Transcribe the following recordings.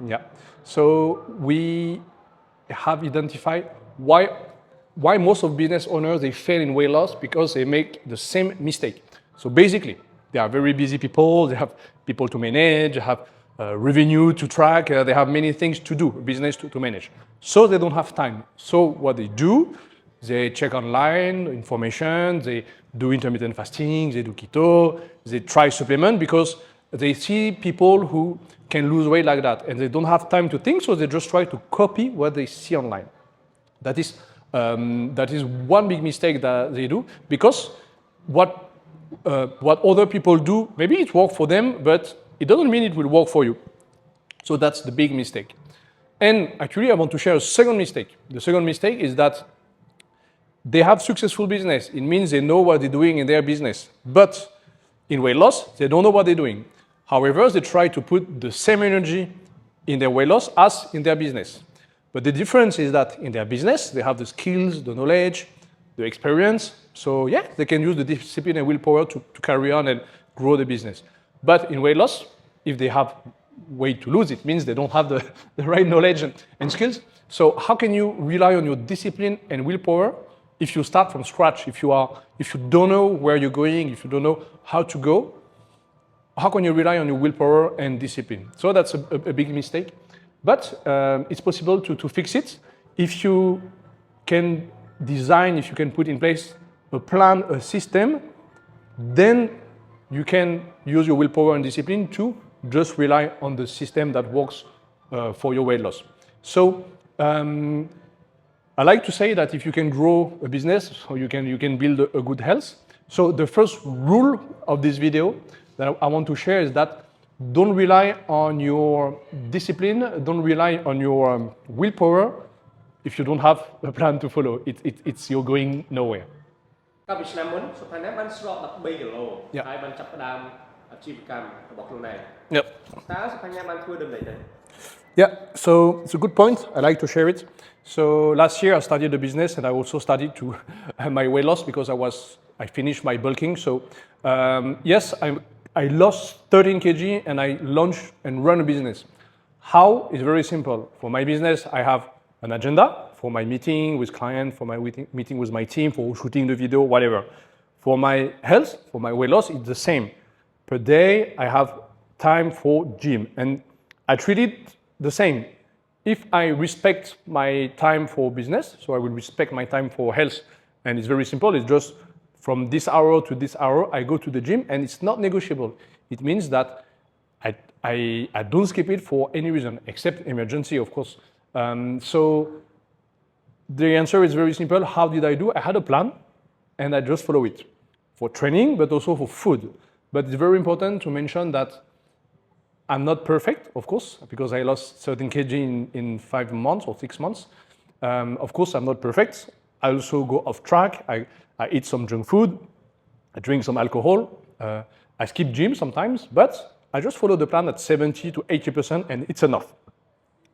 Yeah. So we have identified why most of business owners they fail in weight loss because they make the same mistake. So basically, they are very busy people. They have people to manage. They have revenue to track. They have many things to do, business to manage. So they don't have time. So what they do, they check online information. They do intermittent fasting. They do keto. They try supplement because they see people who can lose weight like that, and they don't have time to think. So they just try to copy what they see online. That is one big mistake that they do because what other people do, maybe it works for them, but it doesn't mean it will work for you. So that's the big mistake. And actually, I want to share a second mistake. The second mistake is that they have successful business. It means they know what they're doing in their business. But in weight loss, they don't know what they're doing. However, they try to put the same energy in their weight loss as in their business. But the difference is that in their business, they have the skills, the knowledge, the experience. So yeah, they can use the discipline and willpower to carry on and grow the business. But in weight loss, if they have weight to lose, it means they don't have the right knowledge and skills. So how can you rely on your discipline and willpower if you start from scratch? If you don't know where you're going, if you don't know how to go, how can you rely on your willpower and discipline? So that's a big mistake. But it's possible to fix it if you can design, if you can put in place a plan, a system, then you can use your willpower and discipline to just rely on the system that works for your weight loss. So I like to say that if you can grow a business, or you can build a good health. So the first rule of this video that I want to share is that don't rely on your discipline, don't rely on your willpower if you don't have a plan to follow. You're going nowhere. Yep. Yeah, so it's a good point. I like to share it. So last year I started a business and I also started to my weight loss because I finished my bulking. So yes, I lost 13 kg and I launched and run a business. How? It's very simple. For my business, I have an agenda for my meeting with clients, for my meeting with my team, for shooting the video, whatever. For my health, for my weight loss, it's the same. Per day, I have time for gym. And I treat it the same. If I respect my time for business, so I will respect my time for health. And it's very simple. It's just from this hour to this hour, I go to the gym and it's not negotiable. It means that I don't skip it for any reason, except emergency, of course. So the answer is very simple. How did I do? I had a plan and I just follow it for training, but also for food. But it's very important to mention that I'm not perfect, of course, because I lost 13 kg in 5 months or 6 months. Of course, I'm not perfect. I also go off track. I eat some junk food. I drink some alcohol. I skip gym sometimes, but I just follow the plan at 70 to 80% and it's enough.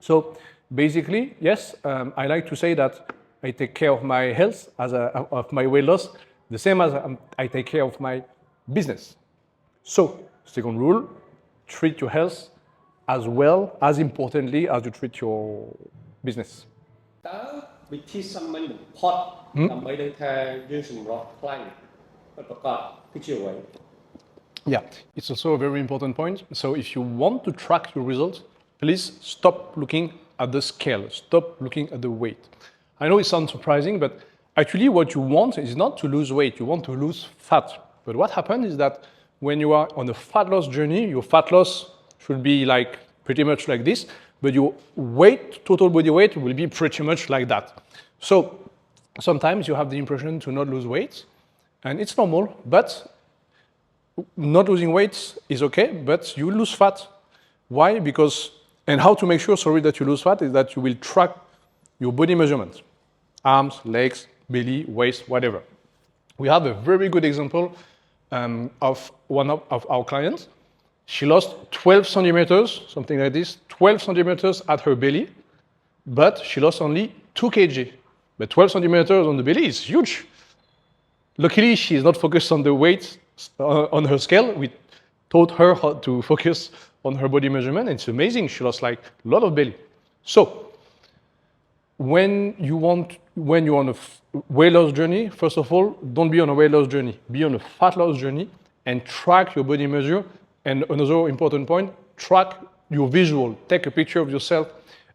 So basically, yes, I like to say that I take care of my health, of my weight loss, the same as I take care of my business. So, second rule, treat your health as well, as importantly as you treat your business. Yeah, it's also a very important point. So if you want to track your results, please stop looking at the scale, stop looking at the weight. I know it sounds surprising, but actually what you want is not to lose weight, you want to lose fat. But what happens is that when you are on a fat loss journey, your fat loss should be like pretty much like this, but your weight, total body weight, will be pretty much like that. So sometimes you have the impression to not lose weight, and it's normal, but not losing weight is okay, but you lose fat. Why? Because, and how to make sure, that you lose fat is that you will track your body measurements. Arms, legs, belly, waist, whatever. We have a very good example of one of our clients. She lost 12 centimeters, something like this, 12 centimeters at her belly, but she lost only 2 kg. But 12 centimeters on the belly is huge. luckily, she is not focused on the weight on her scale. We taught her how to focus on her body measurement, and it's amazing. She lost like a lot of belly. So, when you're on a weight loss journey, first of all, don't be on a weight loss journey. Be on a fat loss journey and track your body measure. And another important point, track your visual. Take a picture of yourself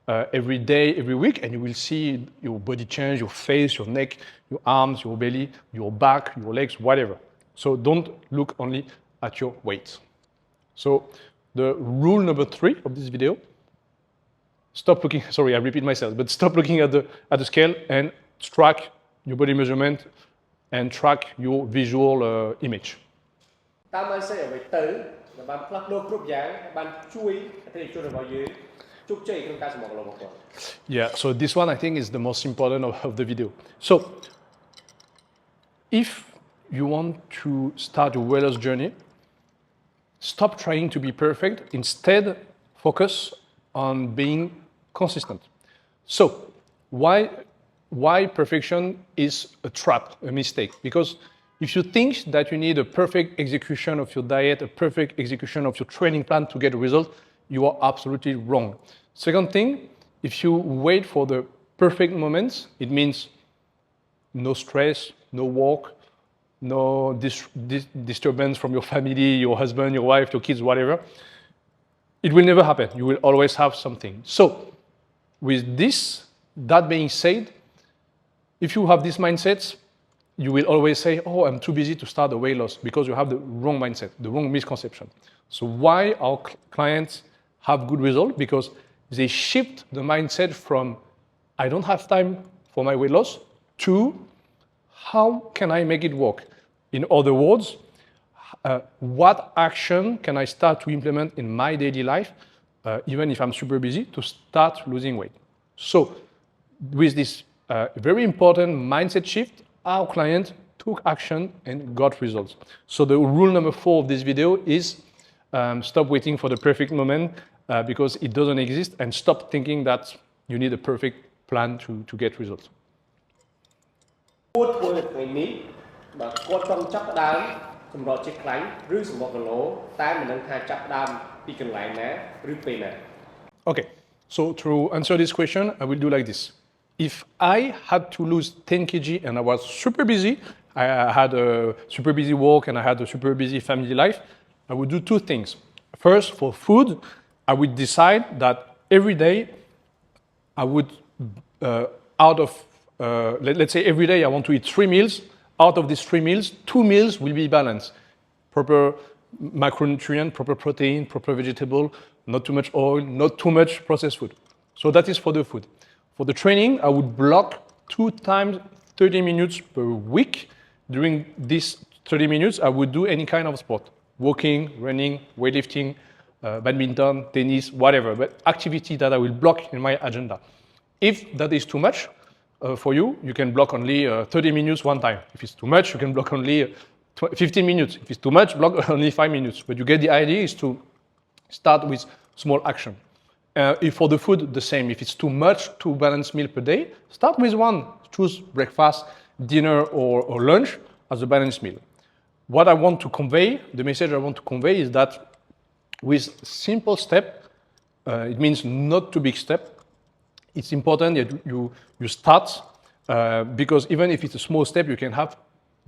every day, every week, and you will see your body change, your face, your neck, your arms, your belly, your back, your legs, whatever. So don't look only at your weight. So the rule number 3 of this video, stop looking, sorry, I repeat myself, but stop looking at the scale and track your body measurement and track your visual image. Yeah, so this one I think is the most important of the video. So if you want to start a weight loss journey, stop trying to be perfect. Instead, focus on being consistent. So why perfection is a trap, a mistake? Because if you think that you need a perfect execution of your diet, a perfect execution of your training plan to get a result, you are absolutely wrong. Second thing, if you wait for the perfect moments, it means no stress, no work, no disturbance from your family, your husband, your wife, your kids, whatever. It will never happen. You will always have something. So with that being said, if you have this mindset, you will always say, oh, I'm too busy to start a weight loss, because you have the wrong mindset, the wrong misconception. So why our clients have good results? Because they shift the mindset from, I don't have time for my weight loss, to how can I make it work? In other words, what action can I start to implement in my daily life, even if I'm super busy, to start losing weight? So with this very important mindset shift, our client took action and got results. So the rule number 4 of this video is stop waiting for the perfect moment because it doesn't exist, and stop thinking that you need a perfect plan to get results. Okay, so to answer this question, I will do like this. If I had to lose 10 kg and I was super busy, I had a super busy work and I had a super busy family life, I would do 2 things. First, for food, I would decide that every day I would, let's say every day I want to eat 3 meals. Out of these 3 meals, 2 meals will be balanced. Proper macronutrient, proper protein, proper vegetable, not too much oil, not too much processed food. So that is for the food. For the training, I would block 2 times 30 minutes per week. During these 30 minutes, I would do any kind of sport. Walking, running, weightlifting, badminton, tennis, whatever. But activity that I will block in my agenda. If that is too much for you, you can block only 30 minutes one time. If it's too much, you can block only 15 minutes. If it's too much, block only 5 minutes. But you get the idea is to start with small action. If for the food, the same. If it's too much, 2 balanced meals per day, start with 1. Choose breakfast, dinner, or lunch as a balanced meal. What I want to convey, the message I want to convey is that with simple step, it means not too big step. It's important that you start because even if it's a small step, you can have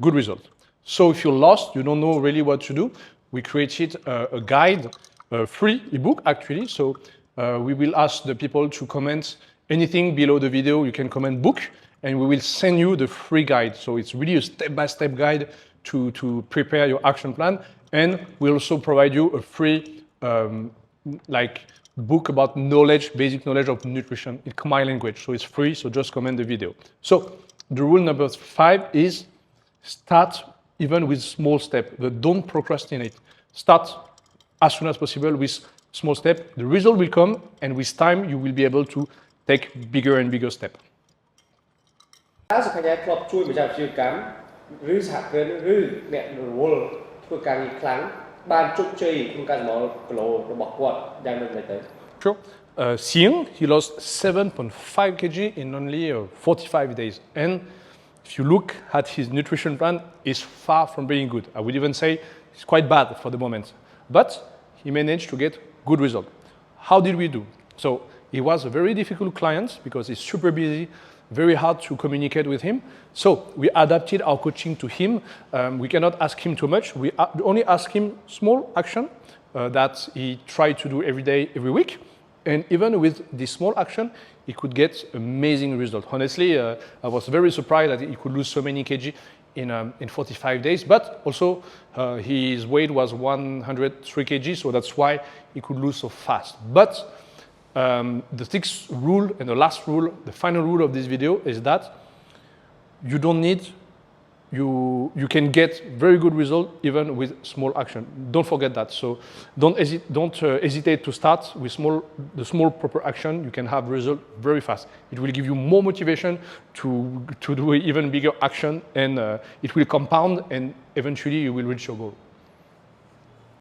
good results. So if you're lost, you don't know really what to do, we created a guide, a free ebook actually. So we will ask the people to comment anything below the video. You can comment book, and we will send you the free guide. So it's really a step-by-step guide to prepare your action plan. And we'll also provide you a free book about knowledge, basic knowledge of nutrition in Khmer language. So it's free, so just comment the video. So the rule number 5 is start even with small steps, but don't procrastinate. Start as soon as possible with small steps. The result will come, and with time, you will be able to take bigger and bigger steps. Sure. Sieng, he lost 7.5 kg in only 45 days. And if you look at his nutrition plan, is far from being good. I would even say it's quite bad for the moment. But he managed to get good result. How did we do? So he was a very difficult client because he's super busy, very hard to communicate with him. So we adapted our coaching to him. We cannot ask him too much. We only ask him small action that he tried to do every day, every week. And even with this small action, he could get amazing results. Honestly, I was very surprised that he could lose so many kg in 45 days. But also, his weight was 103 kg, so that's why he could lose so fast. But the sixth rule and the last rule, the final rule of this video is that you don't need, you can get very good result even with small action. Don't forget that. So don't hesitate to start with the small proper action. You can have result very fast. It will give you more motivation to do even bigger action, and it will compound, and eventually you will reach your goal.